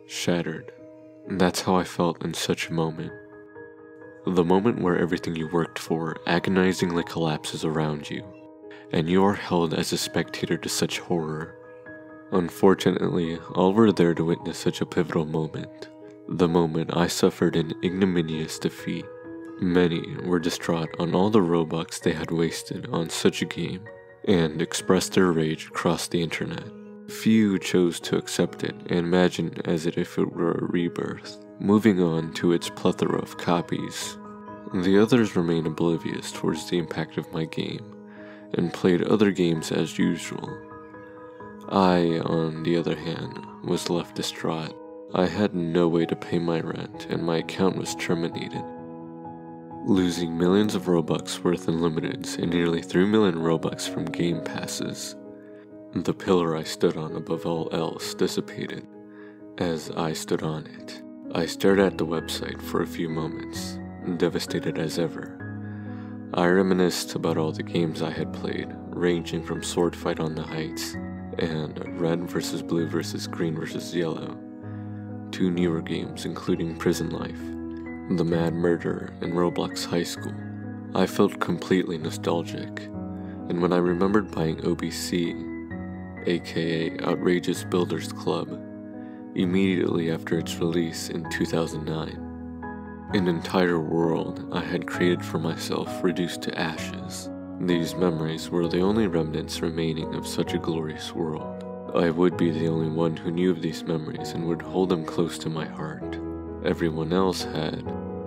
Shattered. That's how I felt in such a moment. The moment where everything you worked for agonizingly collapses around you, and you are held as a spectator to such horror. Unfortunately, all were there to witness such a pivotal moment. The moment I suffered an ignominious defeat. Many were distraught on all the Robux they had wasted on such a game, and expressed their rage across the internet. Few chose to accept it and imagine as if it were a rebirth, moving on to its plethora of copies. The others remained oblivious towards the impact of my game, and played other games as usual. I, on the other hand, was left distraught. I had no way to pay my rent, and my account was terminated. Losing millions of Robux worth in limiteds and nearly 3 million Robux from game passes. The pillar I stood on above all else dissipated. As I stood on it, I stared at the website for a few moments, devastated as ever. I reminisced about all the games I had played, ranging from Sword Fight on the Heights and Red vs. Blue vs. Green vs. Yellow, to newer games including Prison Life, The Mad Murderer, and Roblox High School. I felt completely nostalgic, and when I remembered buying OBC, aka Outrageous Builders Club, immediately after its release in 2009. An entire world I had created for myself reduced to ashes. These memories were the only remnants remaining of such a glorious world. I would be the only one who knew of these memories and would hold them close to my heart. Everyone else had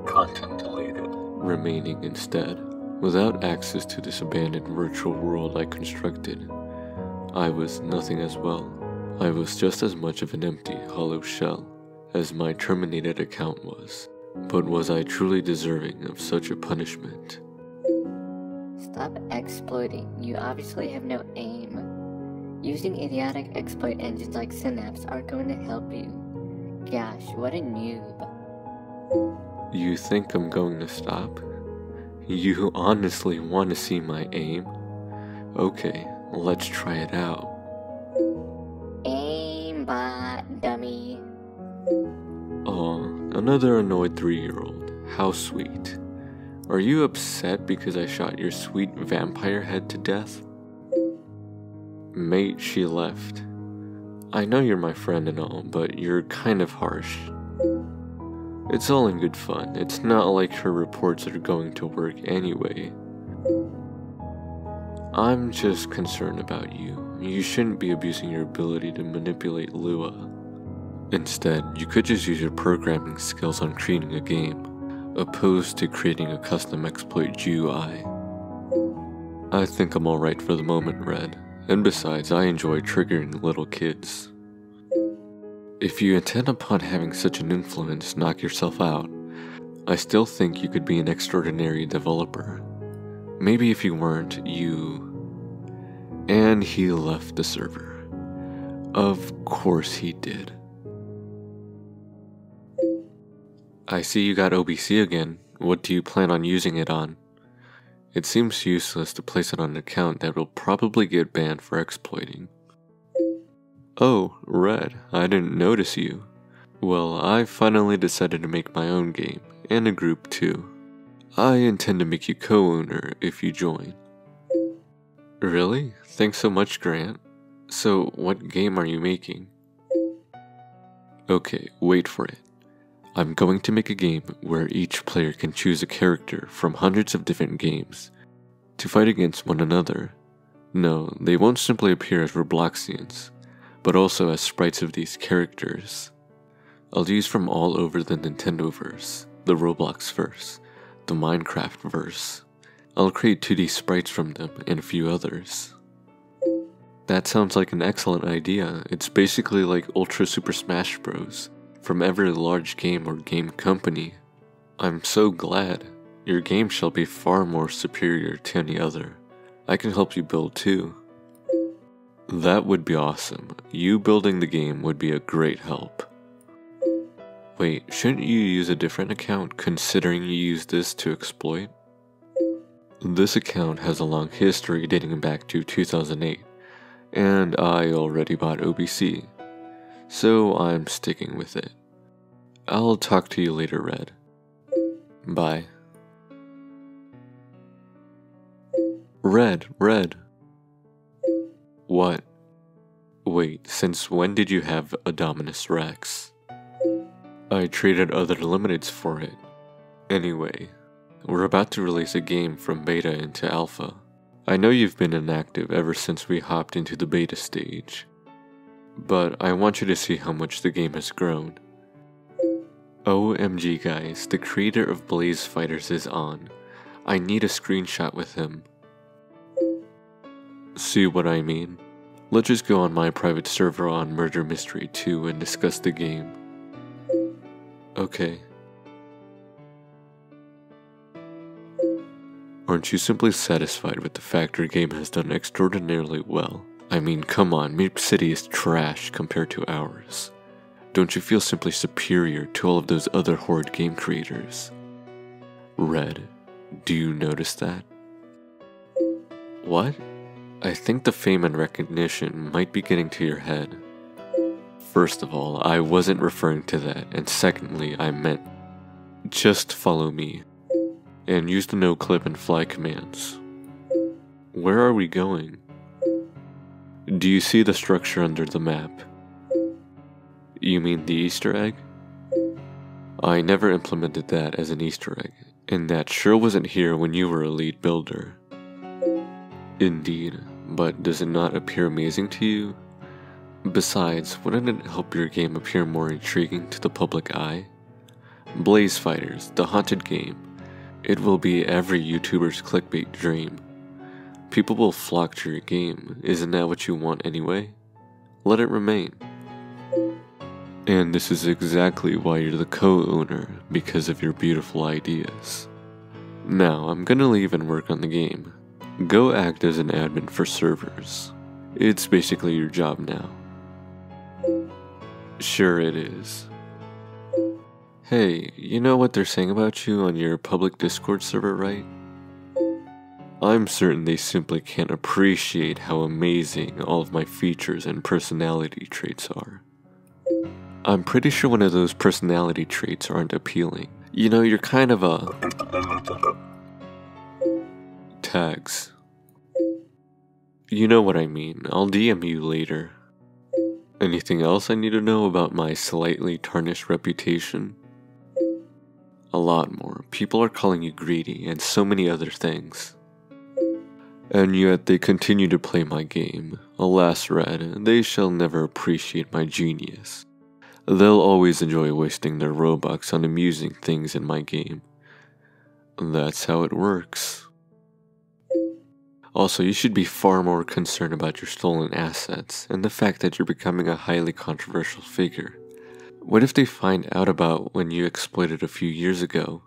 content deleted, remaining instead. Without access to this abandoned virtual world I constructed, I was nothing as well. I was just as much of an empty, hollow shell as my terminated account was. But was I truly deserving of such a punishment? Stop exploiting. You obviously have no aim. Using idiotic exploit engines like Synapse aren't going to help you. Gosh, what a noob. You think I'm going to stop? You honestly want to see my aim? Okay, let's try it out. Aimbot, dummy. Aw, another annoyed 3-year-old. How sweet. Are you upset because I shot your sweet vampire head to death? Mate, she left. I know you're my friend and all, but you're kind of harsh. It's all in good fun. It's not like her reports are going to work anyway. I'm just concerned about you. You shouldn't be abusing your ability to manipulate Lua. Instead, you could just use your programming skills on creating a game, opposed to creating a custom exploit GUI. I think I'm alright for the moment, Red, and besides, I enjoy triggering little kids. If you intend upon having such an influence knock yourself out, I still think you could be an extraordinary developer. Maybe if you weren't, you... And he left the server. Of course he did. I see you got OBC again. What do you plan on using it on? It seems useless to place it on an account that will probably get banned for exploiting. Oh, Red, I didn't notice you. Well, I finally decided to make my own game, and a group too. I intend to make you co-owner if you join. Really? Thanks so much, Grant. So, what game are you making? Okay, wait for it. I'm going to make a game where each player can choose a character from hundreds of different games to fight against one another. No, they won't simply appear as Robloxians, but also as sprites of these characters. I'll use from all over the Nintendoverse, the Robloxverse, the Minecraftverse. I'll create 2D sprites from them and a few others. That sounds like an excellent idea. It's basically like Ultra Super Smash Bros. From every large game or game company. I'm so glad. Your game shall be far more superior to any other. I can help you build too. That would be awesome. You building the game would be a great help. Wait, shouldn't you use a different account considering you used this to exploit? This account has a long history dating back to 2008, and I already bought OBC. so I'm sticking with it. I'll talk to you later, Red. Bye. Red. What? Wait, since when did you have a Dominus Rex? I traded other limiteds for it. Anyway, we're about to release a game from beta into alpha. I know you've been inactive ever since we hopped into the beta stage, but I want you to see how much the game has grown. OMG guys, the creator of Blaze Fighters is on. I need a screenshot with him. See what I mean? Let's just go on my private server on Murder Mystery 2 and discuss the game. Okay. Aren't you simply satisfied with the fact your game has done extraordinarily well? I mean, come on, Meep City is trash compared to ours. Don't you feel simply superior to all of those other horde game creators? Red, do you notice that? What? I think the fame and recognition might be getting to your head. First of all, I wasn't referring to that, and secondly, I meant just follow me, and use the no clip and fly commands. Where are we going? Do you see the structure under the map? You mean the Easter egg? I never implemented that as an Easter egg, and that sure wasn't here when you were a lead builder. Indeed, but does it not appear amazing to you? Besides, wouldn't it help your game appear more intriguing to the public eye? Blaze Fighters, the haunted game. It will be every YouTuber's clickbait dream. People will flock to your game, isn't that what you want anyway? Let it remain. And this is exactly why you're the co-owner, because of your beautiful ideas. Now, I'm gonna leave and work on the game. Go act as an admin for servers. It's basically your job now. Sure it is. Hey, you know what they're saying about you on your public Discord server, right? I'm certain they simply can't appreciate how amazing all of my features and personality traits are. I'm pretty sure one of those personality traits aren't appealing. You know, you're kind of a... Tags. You know what I mean. I'll DM you later. Anything else I need to know about my slightly tarnished reputation? A lot more. People are calling you greedy and so many other things. And yet they continue to play my game. Alas, Red, they shall never appreciate my genius. They'll always enjoy wasting their Robux on amusing things in my game. That's how it works. Also, you should be far more concerned about your stolen assets and the fact that you're becoming a highly controversial figure. What if they find out about when you exploited a few years ago?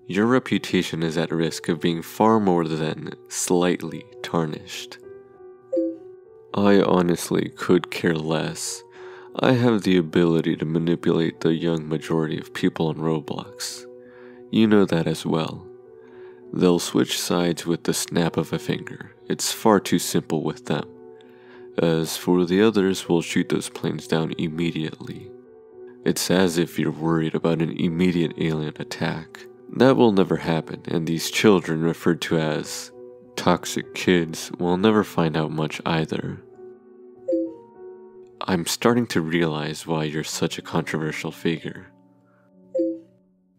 Your reputation is at risk of being far more than slightly tarnished. I honestly could care less. I have the ability to manipulate the young majority of people on Roblox. You know that as well. They'll switch sides with the snap of a finger. It's far too simple with them. As for the others, we'll shoot those planes down immediately. It's as if you're worried about an immediate alien attack. That will never happen, and these children referred to as toxic kids will never find out much either. I'm starting to realize why you're such a controversial figure.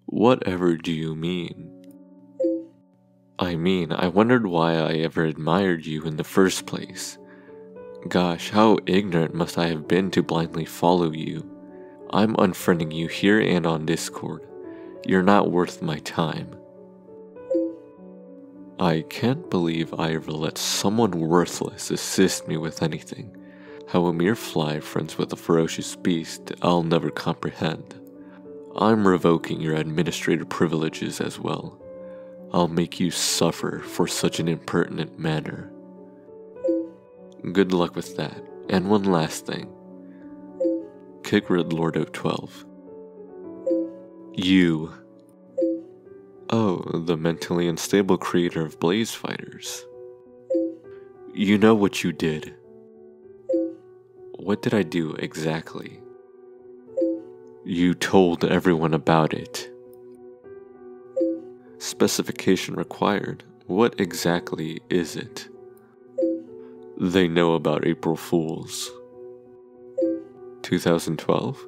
Whatever do you mean? I mean, I wondered why I ever admired you in the first place. Gosh, how ignorant must I have been to blindly follow you. I'm unfriending you here and on Discord. You're not worth my time. I can't believe I ever let someone worthless assist me with anything. How a mere fly friends with a ferocious beast, I'll never comprehend. I'm revoking your administrative privileges as well. I'll make you suffer for such an impertinent manner. Good luck with that. And one last thing. Kick Red Lord of 12. You. Oh, the mentally unstable creator of Blaze Fighters. You know what you did. What did I do exactly? You told everyone about it. Specification required. What exactly is it? They know about April Fools. 2012?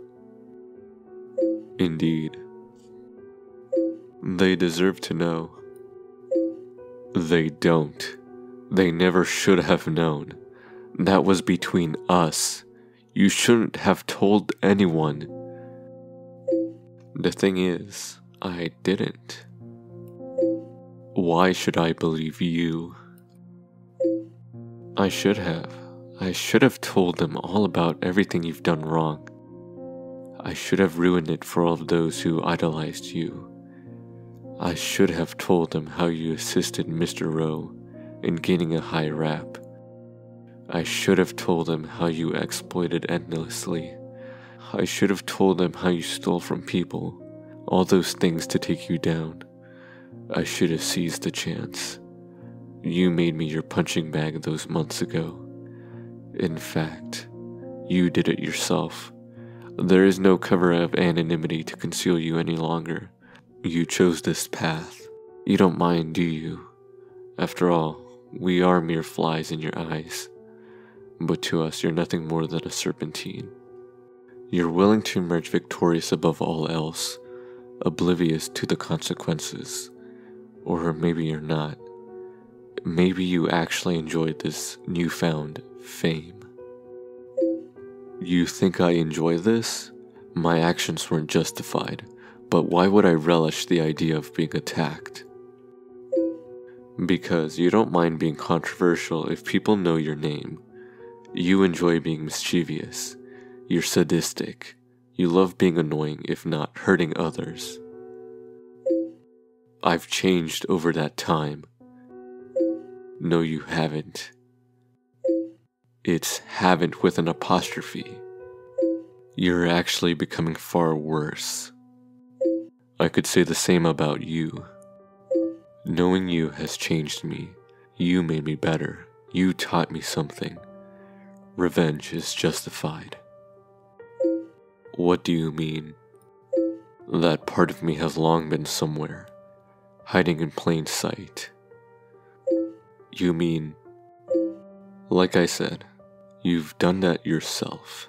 Indeed. They deserve to know. They don't. They never should have known. That was between us. You shouldn't have told anyone. The thing is, I didn't. Why should I believe you? I should have. I should have told them all about everything you've done wrong. I should have ruined it for all of those who idolized you. I should have told them how you assisted Mr. Rowe in gaining a high rap. I should have told them how you exploited endlessly. I should have told them how you stole from people, all those things to take you down. I should have seized the chance. You made me your punching bag those months ago. In fact, you did it yourself. There is no cover of anonymity to conceal you any longer. You chose this path. You don't mind, do you? After all, we are mere flies in your eyes. But to us, you're nothing more than a serpentine. You're willing to emerge victorious above all else, oblivious to the consequences. Or maybe you're not. Maybe you actually enjoyed this newfound fame. You think I enjoy this? My actions weren't justified, but why would I relish the idea of being attacked? Because you don't mind being controversial if people know your name. You enjoy being mischievous. You're sadistic. You love being annoying, if not hurting others. I've changed over that time. No, you haven't. It's haven't with an apostrophe. You're actually becoming far worse. I could say the same about you. Knowing you has changed me. You made me better. You taught me something. Revenge is justified. What do you mean? That part of me has long been somewhere, hiding in plain sight. You mean, like I said, you've done that yourself.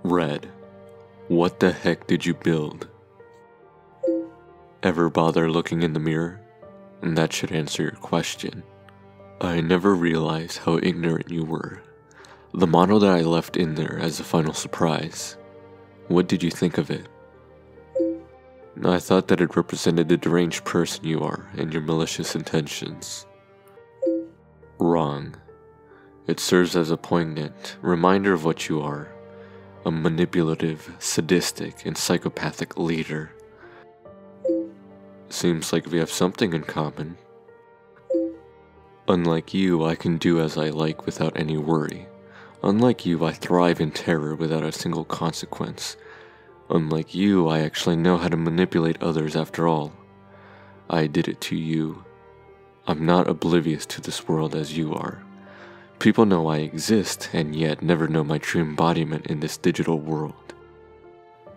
Red, what the heck did you build? Ever bother looking in the mirror? And that should answer your question. I never realized how ignorant you were. The model that I left in there as a final surprise. What did you think of it? I thought that it represented the deranged person you are and your malicious intentions. Wrong. It serves as a poignant reminder of what you are. A manipulative, sadistic, and psychopathic leader. Seems like we have something in common. Unlike you, I can do as I like without any worry. Unlike you, I thrive in terror without a single consequence. Unlike you, I actually know how to manipulate others after all. I did it to you. I'm not oblivious to this world as you are. People know I exist, and yet never know my true embodiment in this digital world.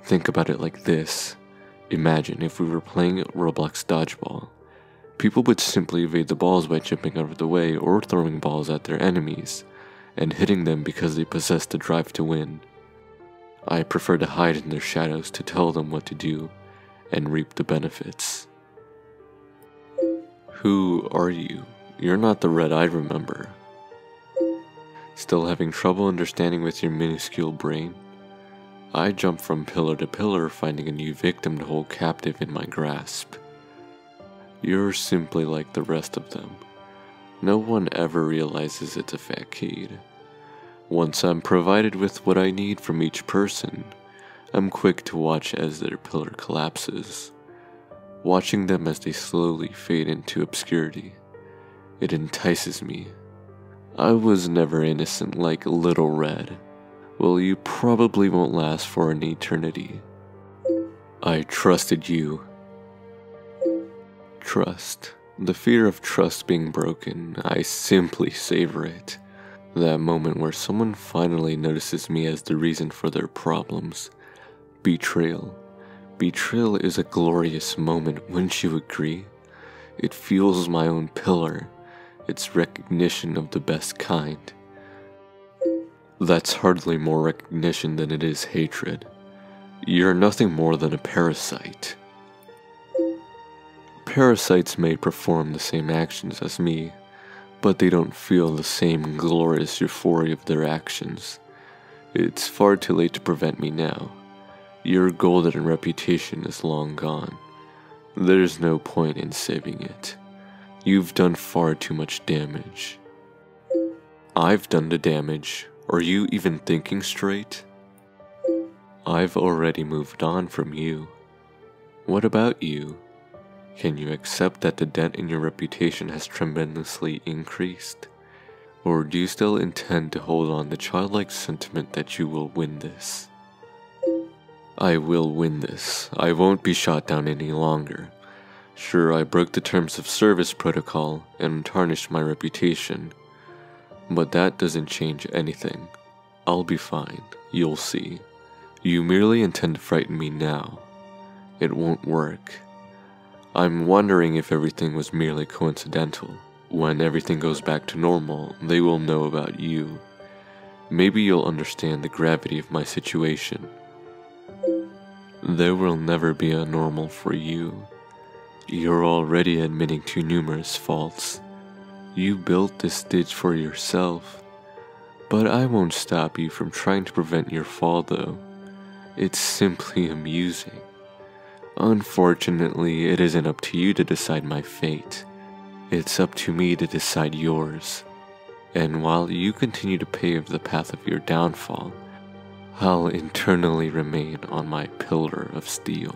Think about it like this. Imagine if we were playing Roblox Dodgeball. People would simply evade the balls by jumping out of the way or throwing balls at their enemies, and hitting them because they possess the drive to win. I prefer to hide in their shadows to tell them what to do, and reap the benefits. Who are you? You're not the Red I remember. Still having trouble understanding with your minuscule brain? I jump from pillar to pillar, finding a new victim to hold captive in my grasp. You're simply like the rest of them. No one ever realizes it's a facade. Once I'm provided with what I need from each person, I'm quick to watch as their pillar collapses, watching them as they slowly fade into obscurity. It entices me. I was never innocent like Little Red. Well, you probably won't last for an eternity. I trusted you. Trust. The fear of trust being broken, I simply savor it. That moment where someone finally notices me as the reason for their problems. Betrayal. Betrayal is a glorious moment, wouldn't you agree? It fuels my own pillar. It's recognition of the best kind. That's hardly more recognition than it is hatred. You're nothing more than a parasite. Parasites may perform the same actions as me, but they don't feel the same glorious euphoria of their actions. It's far too late to prevent me now. Your golden reputation is long gone. There's no point in saving it. You've done far too much damage. I've done the damage. Are you even thinking straight? I've already moved on from you. What about you? Can you accept that the dent in your reputation has tremendously increased? Or do you still intend to hold on the childlike sentiment that you will win this? I will win this. I won't be shot down any longer. Sure, I broke the terms of service protocol and tarnished my reputation, but that doesn't change anything. I'll be fine, you'll see. You merely intend to frighten me now. It won't work. I'm wondering if everything was merely coincidental. When everything goes back to normal, they will know about you. Maybe you'll understand the gravity of my situation. There will never be a normal for you. You're already admitting to numerous faults. You built this ditch for yourself. But I won't stop you from trying to prevent your fall though. It's simply amusing. Unfortunately, it isn't up to you to decide my fate. It's up to me to decide yours. And while you continue to pave the path of your downfall, I'll internally remain on my pillar of steel.